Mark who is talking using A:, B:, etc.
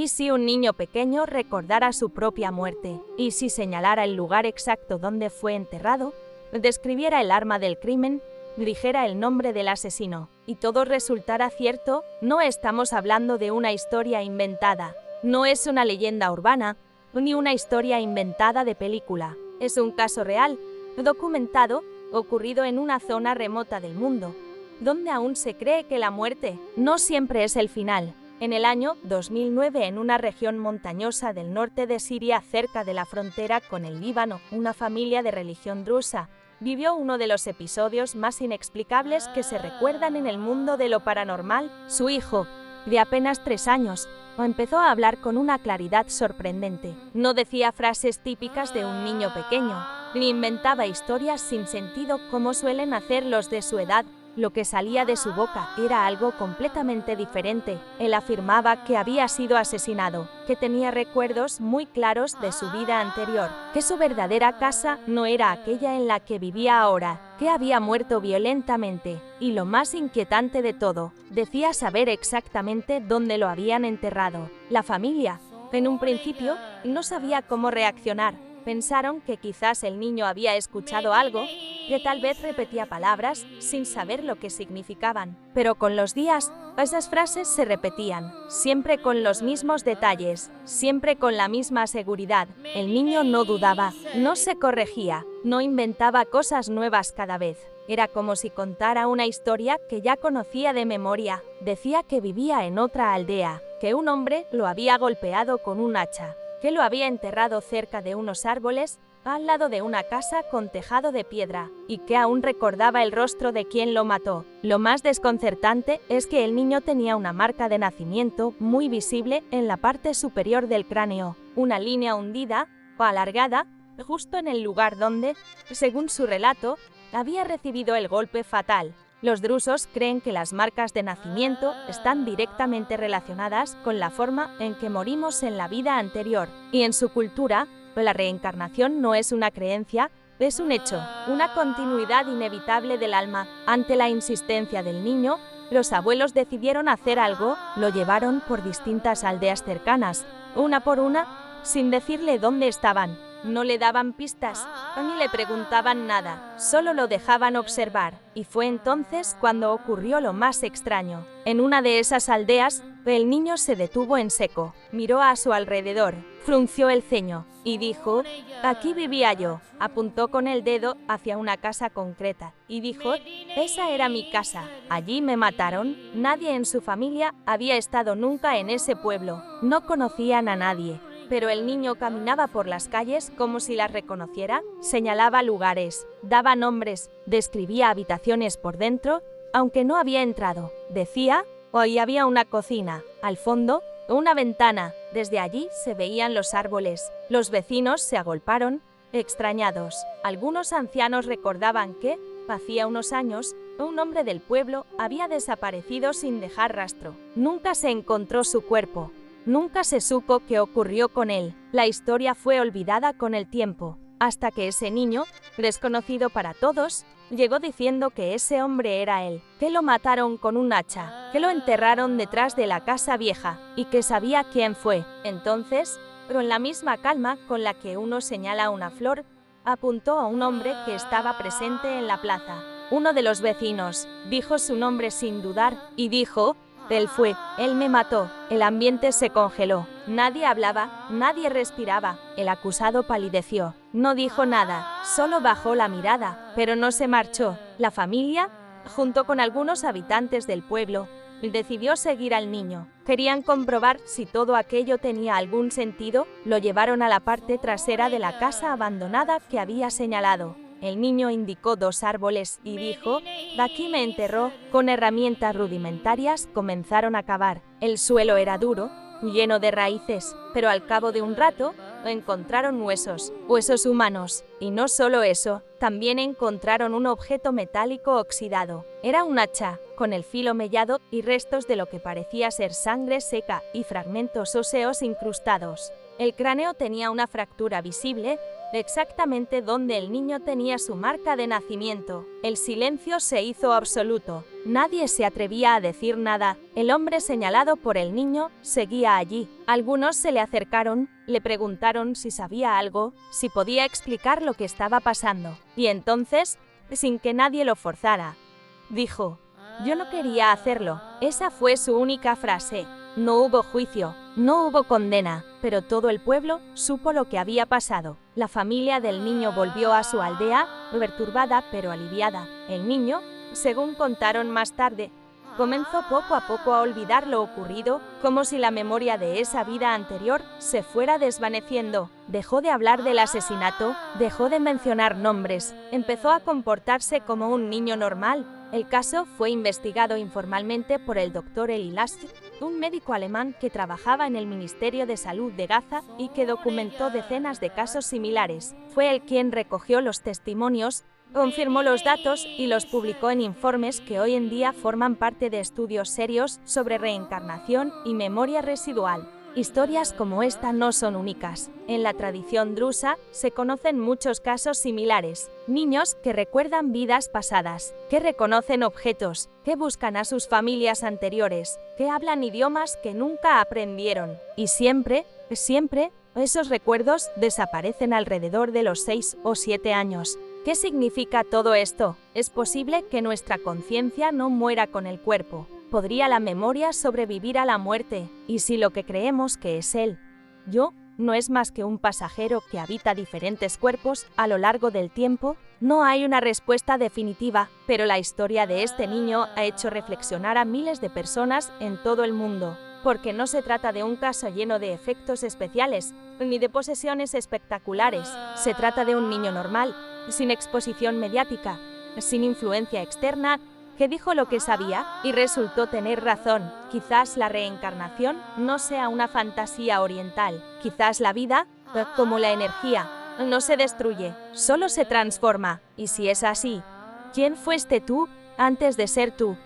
A: ¿Y si un niño pequeño recordara su propia muerte? ¿Y si señalara el lugar exacto donde fue enterrado? ¿Describiera el arma del crimen? ¿Dijera el nombre del asesino? ¿Y todo resultara cierto? No estamos hablando de una historia inventada. No es una leyenda urbana, ni una historia inventada de película. Es un caso real, documentado, ocurrido en una zona remota del mundo, donde aún se cree que la muerte no siempre es el final. En el año 2009, en una región montañosa del norte de Siria, cerca de la frontera con el Líbano, una familia de religión drusa vivió uno de los episodios más inexplicables que se recuerdan en el mundo de lo paranormal. Su hijo, de apenas 3 años, empezó a hablar con una claridad sorprendente. No decía frases típicas de un niño pequeño, ni inventaba historias sin sentido como suelen hacer los de su edad. Lo que salía de su boca era algo completamente diferente. Él afirmaba que había sido asesinado, que tenía recuerdos muy claros de su vida anterior, que su verdadera casa no era aquella en la que vivía ahora, que había muerto violentamente, y lo más inquietante de todo, decía saber exactamente dónde lo habían enterrado. La familia, en un principio, no sabía cómo reaccionar. Pensaron que quizás el niño había escuchado algo, que tal vez repetía palabras sin saber lo que significaban. Pero con los días, esas frases se repetían, siempre con los mismos detalles, siempre con la misma seguridad. El niño no dudaba, no se corregía, no inventaba cosas nuevas cada vez. Era como si contara una historia que ya conocía de memoria. Decía que vivía en otra aldea, que un hombre lo había golpeado con un hacha, que lo había enterrado cerca de unos árboles, al lado de una casa con tejado de piedra, y que aún recordaba el rostro de quien lo mató. Lo más desconcertante es que el niño tenía una marca de nacimiento muy visible en la parte superior del cráneo, una línea hundida o alargada, justo en el lugar donde, según su relato, había recibido el golpe fatal. Los drusos creen que las marcas de nacimiento están directamente relacionadas con la forma en que morimos en la vida anterior, y en su cultura, la reencarnación no es una creencia, es un hecho, una continuidad inevitable del alma. Ante la insistencia del niño, los abuelos decidieron hacer algo, lo llevaron por distintas aldeas cercanas, una por una, sin decirle dónde estaban. No le daban pistas, ni le preguntaban nada, solo lo dejaban observar. Y fue entonces cuando ocurrió lo más extraño. En una de esas aldeas, el niño se detuvo en seco, miró a su alrededor, frunció el ceño y dijo: «Aquí vivía yo». Apuntó con el dedo hacia una casa concreta y dijo: «Esa era mi casa. Allí me mataron». Nadie en su familia había estado nunca en ese pueblo, no conocían a nadie. Pero el niño caminaba por las calles como si las reconociera, señalaba lugares, daba nombres, describía habitaciones por dentro, aunque no había entrado. Decía: «Hoy había una cocina, al fondo, una ventana». Desde allí se veían los árboles. Los vecinos se agolparon, extrañados. Algunos ancianos recordaban que, hacía unos años, un hombre del pueblo había desaparecido sin dejar rastro. Nunca se encontró su cuerpo. Nunca se supo qué ocurrió con él. La historia fue olvidada con el tiempo, hasta que ese niño, desconocido para todos, llegó diciendo que ese hombre era él, que lo mataron con un hacha, que lo enterraron detrás de la casa vieja y que sabía quién fue. Entonces, con la misma calma con la que uno señala una flor, apuntó a un hombre que estaba presente en la plaza. Uno de los vecinos dijo su nombre sin dudar y dijo: «Él fue, él me mató». El ambiente se congeló. Nadie hablaba, nadie respiraba. El acusado palideció. No dijo nada, solo bajó la mirada, pero no se marchó. La familia, junto con algunos habitantes del pueblo, decidió seguir al niño. Querían comprobar si todo aquello tenía algún sentido. Lo llevaron a la parte trasera de la casa abandonada que había señalado. El niño indicó 2 árboles y dijo: «Aquí me enterró». Con herramientas rudimentarias comenzaron a cavar. El suelo era duro, lleno de raíces, pero al cabo de un rato encontraron huesos humanos. Y no solo eso, también encontraron un objeto metálico oxidado. Era un hacha, con el filo mellado y restos de lo que parecía ser sangre seca y fragmentos óseos incrustados. El cráneo tenía una fractura visible, exactamente donde el niño tenía su marca de nacimiento. El silencio se hizo absoluto. Nadie se atrevía a decir nada. El hombre señalado por el niño seguía allí. Algunos se le acercaron, le preguntaron si sabía algo, si podía explicar lo que estaba pasando. Y entonces, sin que nadie lo forzara, dijo: «Yo no quería hacerlo». Esa fue su única frase. No hubo juicio, no hubo condena, pero todo el pueblo supo lo que había pasado. La familia del niño volvió a su aldea, perturbada pero aliviada. El niño, según contaron más tarde, comenzó poco a poco a olvidar lo ocurrido, como si la memoria de esa vida anterior se fuera desvaneciendo. Dejó de hablar del asesinato, dejó de mencionar nombres, empezó a comportarse como un niño normal. El caso fue investigado informalmente por el Dr. Eli Lasker, un médico alemán que trabajaba en el Ministerio de Salud de Gaza y que documentó decenas de casos similares. Fue él quien recogió los testimonios, confirmó los datos y los publicó en informes que hoy en día forman parte de estudios serios sobre reencarnación y memoria residual. Historias como esta no son únicas. En la tradición drusa se conocen muchos casos similares. Niños que recuerdan vidas pasadas, que reconocen objetos, que buscan a sus familias anteriores, que hablan idiomas que nunca aprendieron. Y siempre, esos recuerdos desaparecen alrededor de los 6 o 7 años. ¿Qué significa todo esto? Es posible que nuestra conciencia no muera con el cuerpo. ¿Podría la memoria sobrevivir a la muerte? ¿Y si lo que creemos que es el yo no es más que un pasajero que habita diferentes cuerpos a lo largo del tiempo? No hay una respuesta definitiva, pero la historia de este niño ha hecho reflexionar a miles de personas en todo el mundo. Porque no se trata de un caso lleno de efectos especiales, ni de posesiones espectaculares. Se trata de un niño normal, sin exposición mediática, sin influencia externa, que dijo lo que sabía y resultó tener razón. Quizás la reencarnación no sea una fantasía oriental. Quizás la vida, como la energía, no se destruye, solo se transforma. Y si es así, ¿quién fuiste tú antes de ser tú?